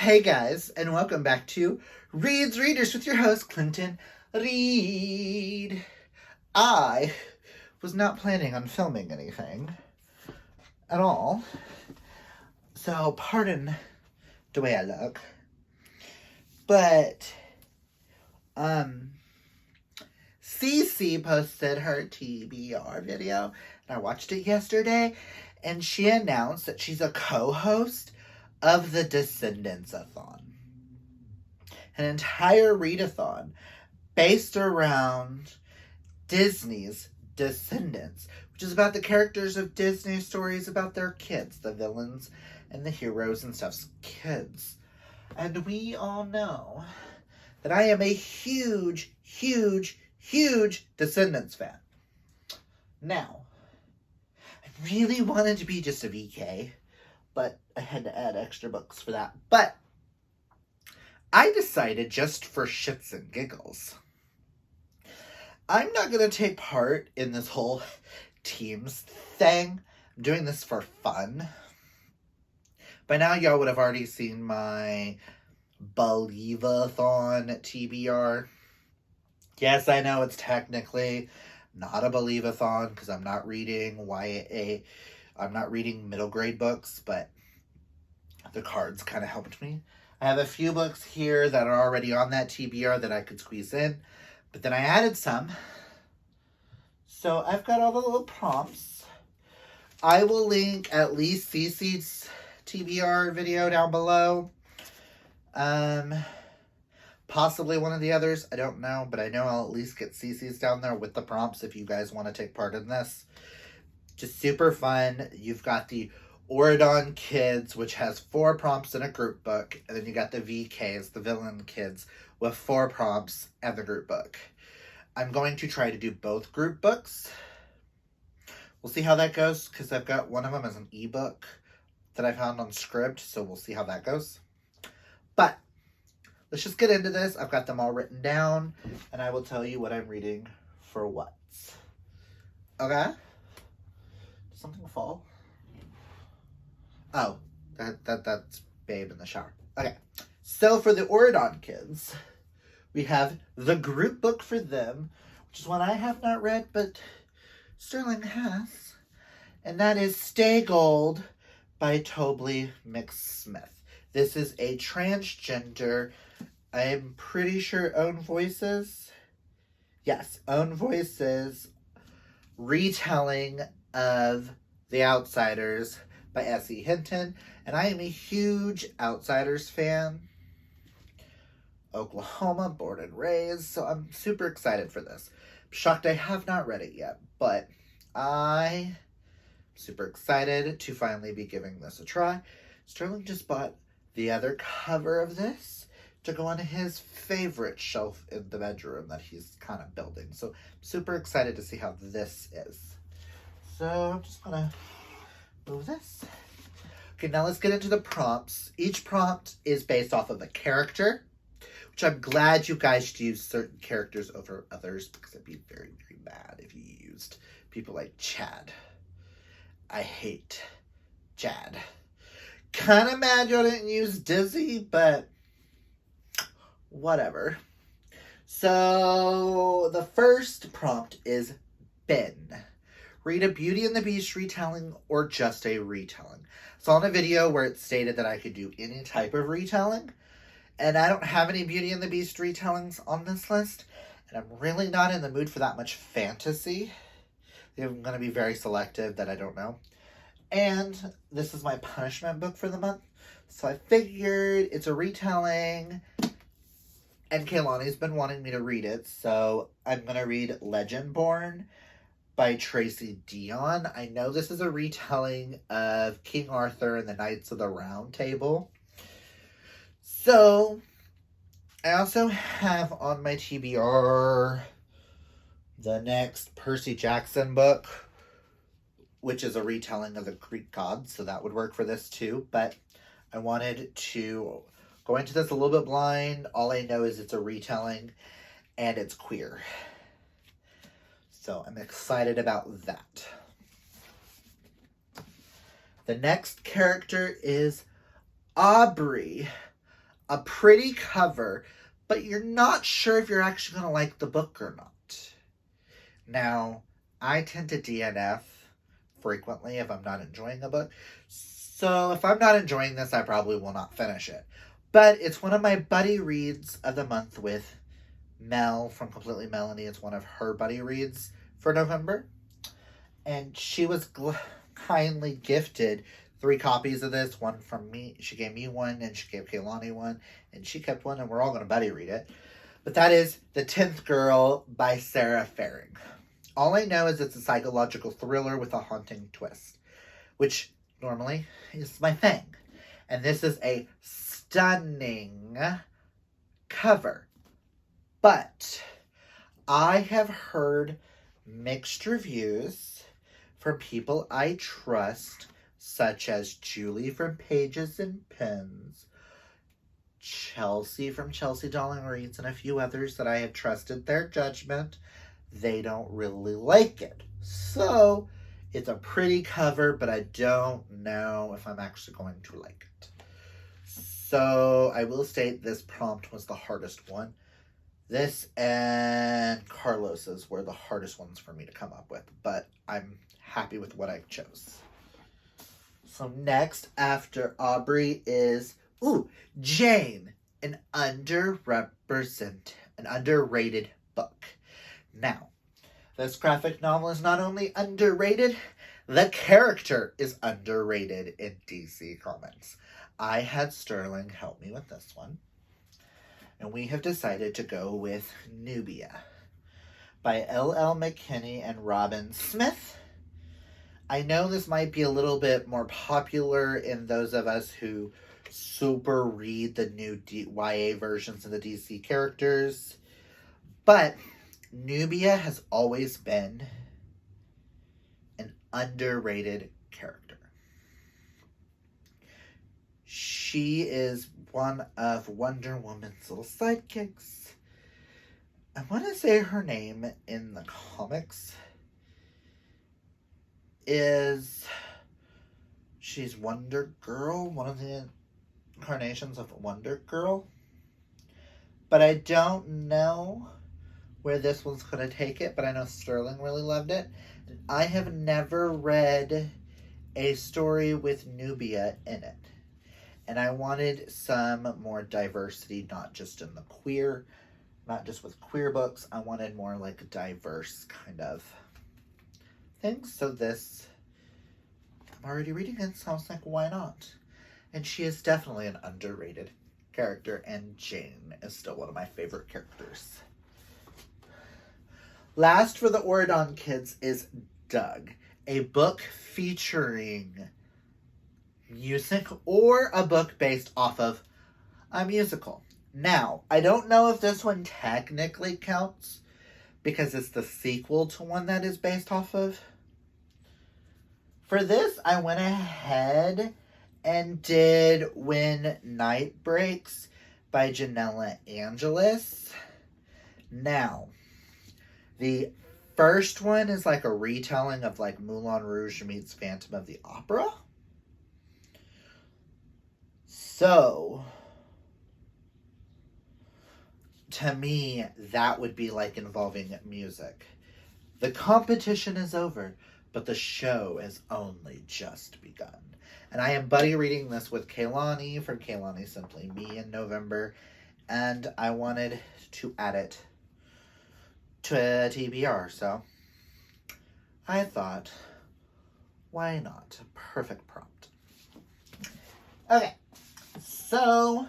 Hey guys, and welcome back to Reed's Readers with your host, Clinton Reed. I was not planning on filming anything at all, so pardon the way I look. But, Cece posted her TBR video, and I watched it yesterday, and she announced that she's a co-host of the Descendathon, an entire readathon based around Disney's Descendants, which is about the characters of Disney stories about their kids, the villains and the heroes and stuff's kids. And we all know that I am a huge Descendants fan. Now, I really wanted to be just a VK, but I had to add extra books for that. But I decided, just for shits and giggles, I'm not going to take part in this whole teams thing. I'm doing this for fun. By now, y'all would have already seen my Believathon TBR. Yes, I know it's technically not a Believathon because I'm not reading YA. I'm not reading middle grade books, but the cards kind of helped me. I have a few books here that are already on that TBR that I could squeeze in, but then I added some. So I've got all the little prompts. I will link at least Cece's TBR video down below. Possibly one of the others. I don't know, but I know I'll at least get Cece's down there with the prompts if you guys want to take part in this. Just super fun. You've got the Oridon Kids, which has 4 prompts in a group book. And then you got the VKs, the Villain Kids, with 4 prompts and the group book. I'm going to try to do both group books. We'll see how that goes, because I've got one of them as an ebook that I found on Scribd, so we'll see how that goes. But let's just get into this. I've got them all written down, and I will tell you what I'm reading for what. Okay? Did something fall? Oh, that's Babe in the shower. Okay. So for the Oridon Kids, we have the group book for them, which is one I have not read, but Sterling has. And that is Stay Gold by Tobley McSmith. This is a transgender, I'm pretty sure Own Voices. Yes, Own Voices retelling of The Outsiders by S.E. Hinton. And I am a huge Outsiders fan. Oklahoma, born and raised. So I'm super excited for this. I'm shocked I have not read it yet. But I'm super excited to finally be giving this a try. Sterling just bought the other cover of this to go on his favorite shelf in the bedroom that he's kind of building. So I'm super excited to see how this is. So I'm just going to move this. Okay, now let's get into the prompts. Each prompt is based off of a character, which I'm glad you guys use certain characters over others, because I'd be very, very mad if you used people like Chad. I hate Chad. Kind of mad you didn't use Dizzy, but whatever. So the first prompt is Ben. Read a Beauty and the Beast retelling or just a retelling. I saw in a video where it stated that I could do any type of retelling, and I don't have any Beauty and the Beast retellings on this list, and I'm really not in the mood for that much fantasy. I'm going to be very selective that I don't know. And this is my punishment book for the month. So I figured it's a retelling. And Kaylani's been wanting me to read it. So I'm going to read Legendborn by Tracy Dion. I know this is a retelling of King Arthur and the Knights of the Round Table. So I also have on my TBR the next Percy Jackson book, which is a retelling of the Greek gods, so that would work for this too. But I wanted to go into this a little bit blind. All I know is it's a retelling, and it's queer. So I'm excited about that. The next character is Aubrey a pretty cover, but you're not sure if you're actually going to like the book or not. Now, I tend to DNF frequently if I'm not enjoying a book. So if I'm not enjoying this, I probably will not finish it. But it's one of my buddy reads of the month with Mel from Completely Melanie. It's one of her buddy reads for November. And she was kindly gifted 3 copies of this. One from me. She gave me one, and she gave Kaylani one. And she kept one, and we're all going to buddy read it. But that is The 10th Girl by Sarah Faring. All I know is it's a psychological thriller with a haunting twist, which normally is my thing. And this is a stunning cover. But I have heard mixed reviews from people I trust, such as Julie from Pages and Pens, Chelsea from Chelsea Darling Reads, and a few others that I have trusted their judgment. They don't really like it. So, it's a pretty cover, but I don't know if I'm actually going to like it. So, I will state this prompt was the hardest one. This and Carlos's were the hardest ones for me to come up with, but I'm happy with what I chose. So, next after Aubrey is, Jane, an underrated book. Now, this graphic novel is not only underrated, the character is underrated in DC Comics. I had Sterling help me with this one, and we have decided to go with Nubia by L.L. McKinney and Robin Smith. I know this might be a little bit more popular in those of us who super read the new YA versions of the DC characters, but Nubia has always been an underrated character. She is one of Wonder Woman's little sidekicks. I want to say her name in the comics is... she's Wonder Girl, one of the incarnations of Wonder Girl. But I don't know where this one's going to take it, but I know Sterling really loved it. And I have never read a story with Nubia in it. And I wanted some more diversity, not just in the queer, not just with queer books. I wanted more like a diverse kind of things. So this, I'm already reading it, so I was like, why not? And she is definitely an underrated character, and Jane is still one of my favorite characters. Last for the Oridon Kids is Doug, a book featuring music or a book based off of a musical. Now, I don't know if this one technically counts because it's the sequel to one that is based off of. For this, I went ahead and did When Night Breaks by Janella Angelis. Now, the first one is like a retelling of like Moulin Rouge meets Phantom of the Opera. So, to me, that would be like involving music. The competition is over, but the show has only just begun. And I am buddy reading this with Kaylani from Kaylani Simply Me in November, and I wanted to add it to a TBR, so I thought, why not? Perfect prompt. Okay, so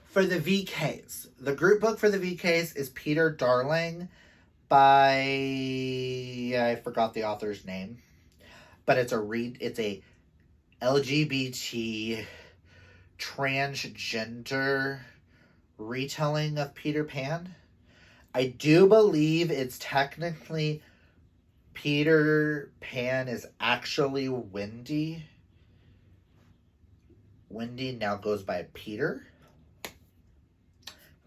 for the VKs, the group book for the VKs is Peter Darling by, I forgot the author's name, but it's a LGBT transgender retelling of Peter Pan. I do believe it's technically Peter Pan is actually Wendy. Wendy now goes by Peter.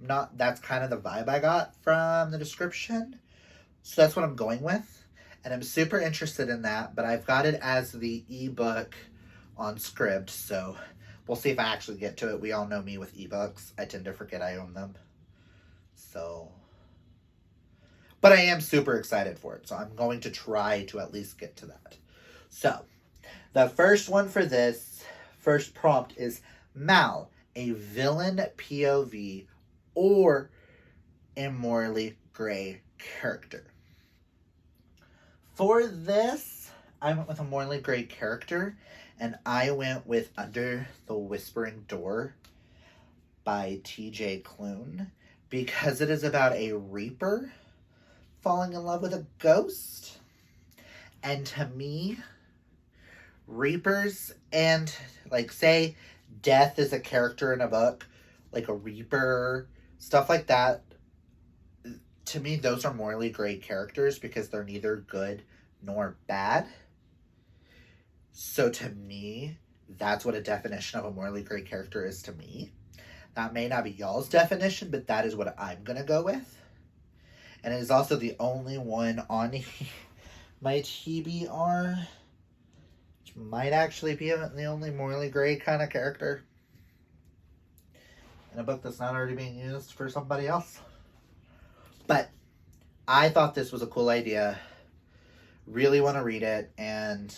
That's kind of the vibe I got from the description. So that's what I'm going with. And I'm super interested in that, but I've got it as the ebook on Scribd, so We'll see if I actually get to it. We all know me with ebooks. I tend to forget I own them. So, but I am super excited for it. So I'm going to try to at least get to that. So, the first one for this first prompt is Mal, a villain POV or a morally gray character. For this, I went with a morally gray character, and I went with Under the Whispering Door by T.J. Klune, because it is about a reaper falling in love with a ghost. And to me, reapers and, like, say death is a character in a book, like a reaper, stuff like that, to me those are morally gray characters because they're neither good nor bad. So to me, that's what a definition of a morally gray character is to me. That may not be y'all's definition, but that is what I'm gonna go with. And it is also the only one on my TBR, which might actually be the only morally gray kind of character in a book that's not already being used for somebody else. But I thought this was a cool idea. Really want to read it, and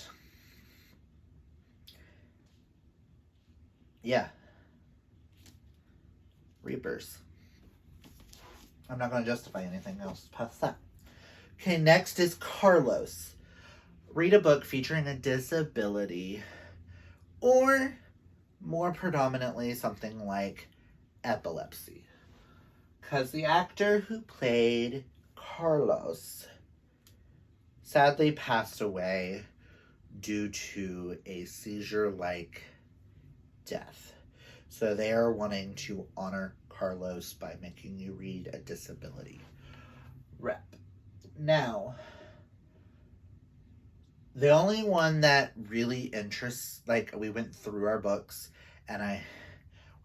yeah. Reapers. I'm not going to justify anything else past that. Okay, next is Carlos. Read a book featuring a disability, or more predominantly something like epilepsy. Because the actor who played Carlos sadly passed away due to a seizure-like death. So they are wanting to honor Carlos by making you read a disability rep. Now, the only one that really interests, like, we went through our books and I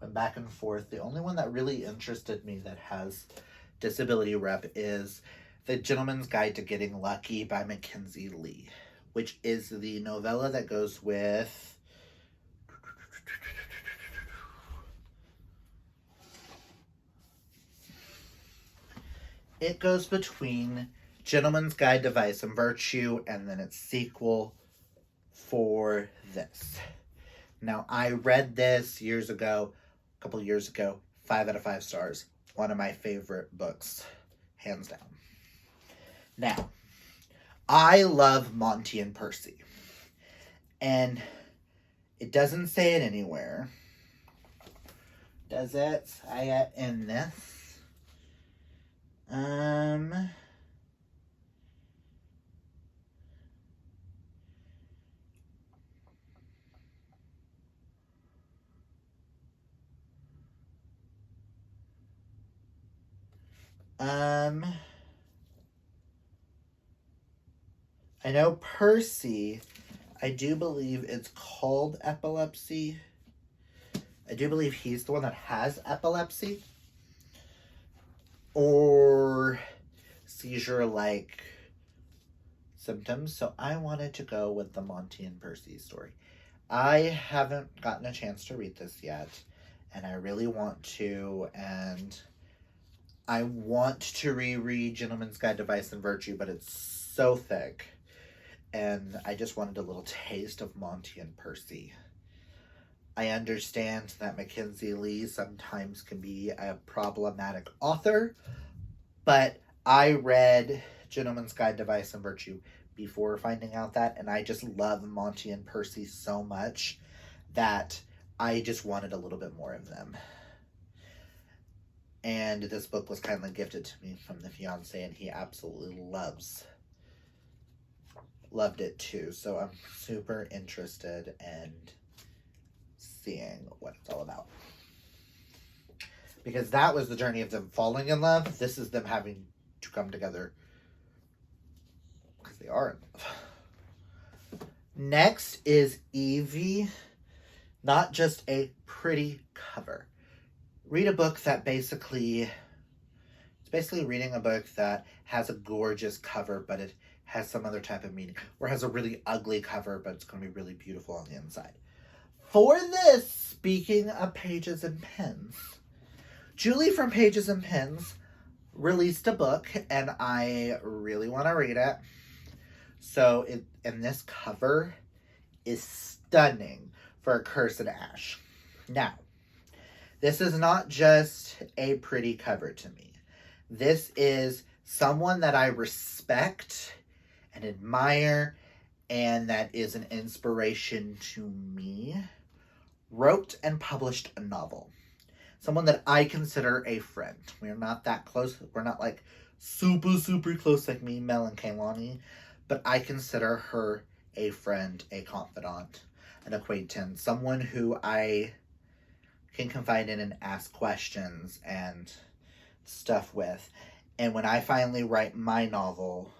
went back and forth. The only one that really interested me that has disability rep is The Gentleman's Guide to Getting Lucky by Mackenzie Lee, which is the novella that goes with it goes between Gentleman's Guide to Vice and Virtue and then its sequel for this. Now, I read this years ago, a couple years ago, 5 out of 5 stars. One of my favorite books, hands down. Now, I love Monty and Percy. And it doesn't say it anywhere. Does it say it in this? I know Percy, I do believe it's called epilepsy. I do believe he's the one that has epilepsy. Or seizure-like symptoms. So I wanted to go with the Monty and Percy story. I haven't gotten a chance to read this yet, and I really want to, and I want to reread Gentleman's Guide to Vice and Virtue, but it's so thick, and I just wanted a little taste of Monty and Percy. I understand that Mackenzie Lee sometimes can be a problematic author, but I read Gentleman's Guide to Vice and Virtue before finding out that, and I just love Monty and Percy so much that I just wanted a little bit more of them. And this book was kindly gifted to me from the fiance, and he absolutely loved it too. So I'm super interested in seeing what it's all about. Because that was the journey of them falling in love. This is them having to come together because they are in love. Next is Evie. Not just a pretty cover. Read a book that it's basically reading a book that has a gorgeous cover, but it has some other type of meaning. Or has a really ugly cover, but it's going to be really beautiful on the inside. for this, speaking of Pages and Pens, Julie from Pages and Pens released a book, and I really want to read it. So, and this cover is stunning for a Cursed Ash. Now, this is not just a pretty cover to me. This is someone that I respect and admire, and that is an inspiration to me, wrote and published a novel. Someone that I consider a friend. We're not that close. We're not like super, super close like me, Mel, and Kaylani. But I consider her a friend, a confidant, an acquaintance. Someone who I can confide in and ask questions and stuff with. And when I finally write my novel,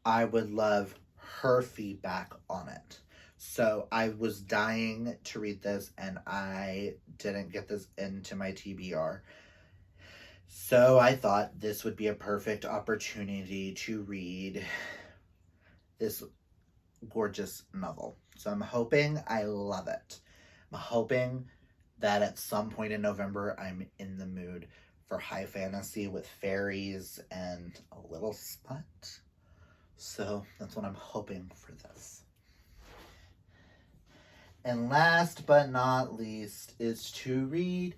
I would love her feedback on it. So I was dying to read this, and I didn't get this into my TBR. So I thought this would be a perfect opportunity to read this gorgeous novel. So I'm hoping I love it. I'm hoping that at some point in November, I'm in the mood for high fantasy with fairies and a little smut. So that's what I'm hoping for this. And last but not least is to read,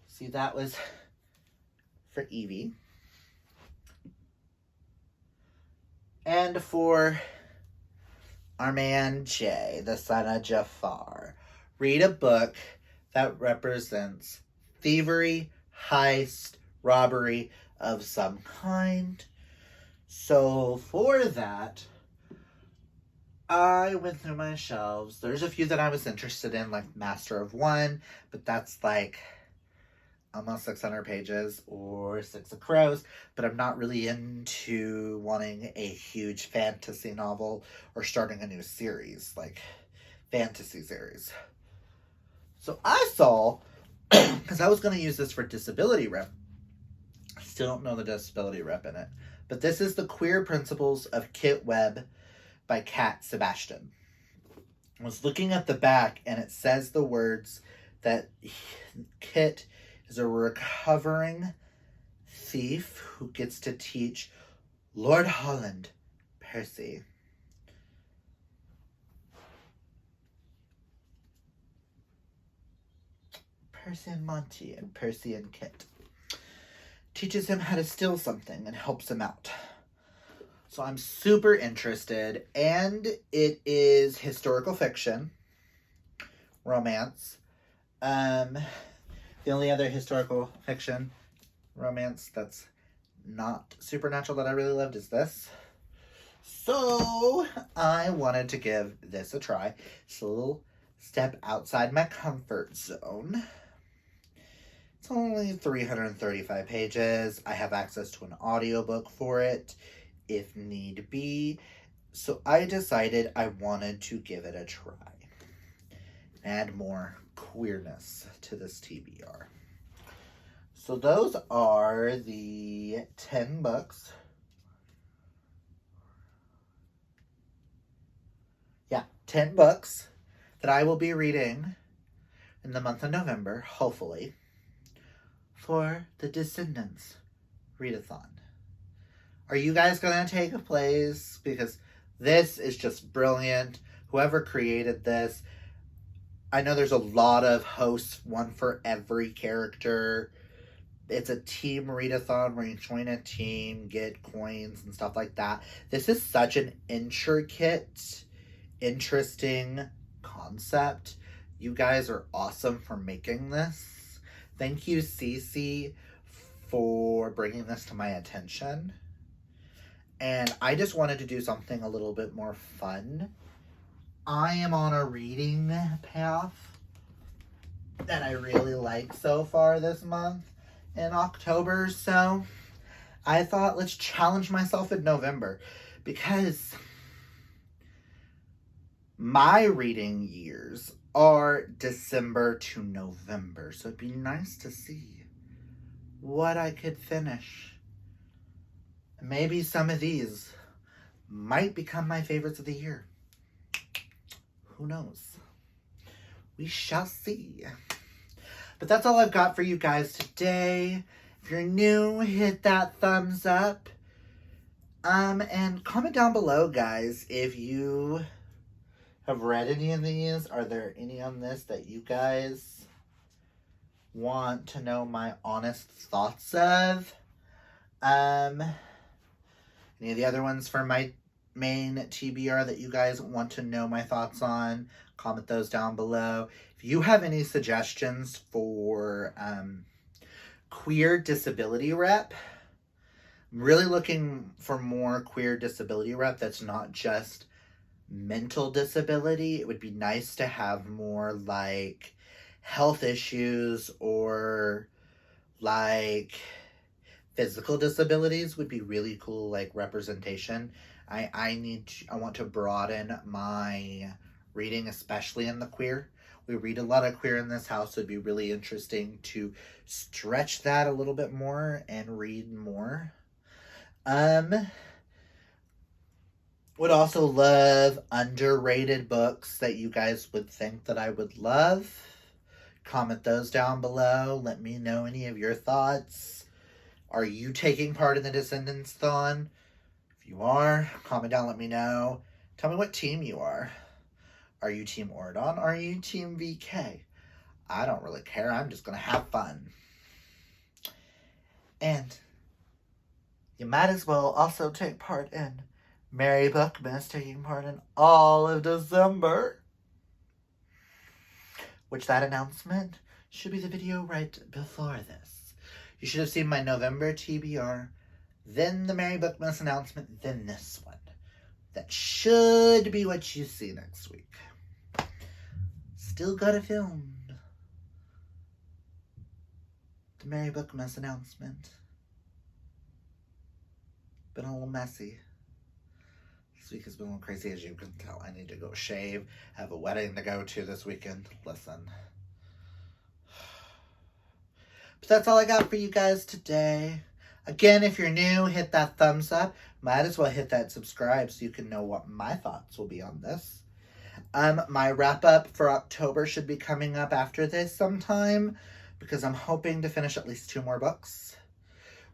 see, that was for Evie. And for our man Jay, the son of Jafar, read a book that represents thievery, heist, robbery of some kind. So for that, I went through my shelves. There's a few that I was interested in, like Master of One, but that's like almost 600 pages, or Six of Crows, but I'm not really into wanting a huge fantasy novel or starting a new series, like fantasy series. So I saw, because I was going to use this for disability rep, I still don't know the disability rep in it, but this is The Queer Principles of Kit Webb by Kat Sebastian. I was looking at the back, and it says the words that Kit is a recovering thief who gets to teach Lord Holland, Percy. Percy and Monty, and Percy and Kit. Teaches him how to steal something and helps him out. So I'm super interested, and it is historical fiction, romance. The only other historical fiction romance that's not supernatural that I really loved is this. So I wanted to give this a try. It's a little step outside my comfort zone. It's only 335 pages. I have access to an audiobook for it if need be. So I decided I wanted to give it a try. Add more queerness to this TBR. So those are the 10 books. Yeah, 10 books that I will be reading in the month of November, hopefully, for the Descendants readathon. Are you guys going to take a place? Because this is just brilliant. Whoever created this, I know there's a lot of hosts, one for every character. It's a team readathon where you join a team, get coins and stuff like that. This is such an intricate, interesting concept. You guys are awesome for making this. Thank you, Cece, for bringing this to my attention. And I just wanted to do something a little bit more fun. I am on a reading path that I really like so far this month in October. So I thought, let's challenge myself in November, because my reading years are December to November. So it'd be nice to see what I could finish. Maybe some of these might become my favorites of the year. Who knows? We shall see. But that's all I've got for you guys today. If you're new, hit that thumbs up. And comment down below, guys, if you have read any of these. Are there any on this that you guys want to know my honest thoughts of? Any of the other ones for my main TBR that you guys want to know my thoughts on? Comment those down below. If you have any suggestions for queer disability rep, I'm really looking for more queer disability rep that's not just mental disability. It would be nice to have more like health issues or like physical disabilities would be really cool, like representation. I want to broaden my reading, especially in the queer. We read a lot of queer in this house, so it'd be really interesting to stretch that a little bit more and read more. Would also love underrated books that you guys would think that I would love. Comment those down below. Let me know any of your thoughts. Are you taking part in the Descendathon? If you are, comment down, let me know. Tell me what team you are. Are you Team Ordon? Are you Team VK? I don't really care. I'm just going to have fun. And you might as well also take part in Merry Bookmas, taking part in all of December. Which that announcement should be the video right before this. You should have seen my November TBR, then the Merry Bookmas announcement, then this one. That should be what you see next week. Still gotta film the Merry Bookmas announcement. Been a little messy. This week has been a little crazy, as you can tell. I need to go shave. I have a wedding to go to this weekend. Listen. But that's all I got for you guys today. Again, if you're new, hit that thumbs up. Might as well hit that subscribe so you can know what my thoughts will be on this. My wrap-up for October should be coming up after this sometime, because I'm hoping to finish at least 2 more books.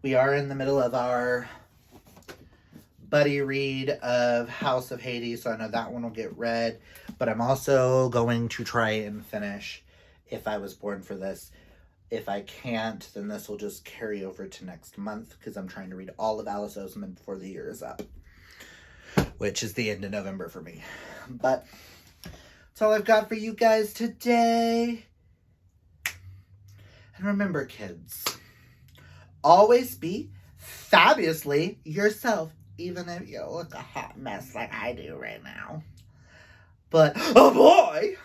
We are in the middle of our buddy read of House of Hades, so I know that one will get read. But I'm also going to try and finish If I Was Born for This. If I can't, then this will just carry over to next month, because I'm trying to read all of Alice Oseman before the year is up, which is the end of November for me. But that's all I've got for you guys today. And remember, kids, always be fabulously yourself, even if you look a hot mess like I do right now. But, oh boy!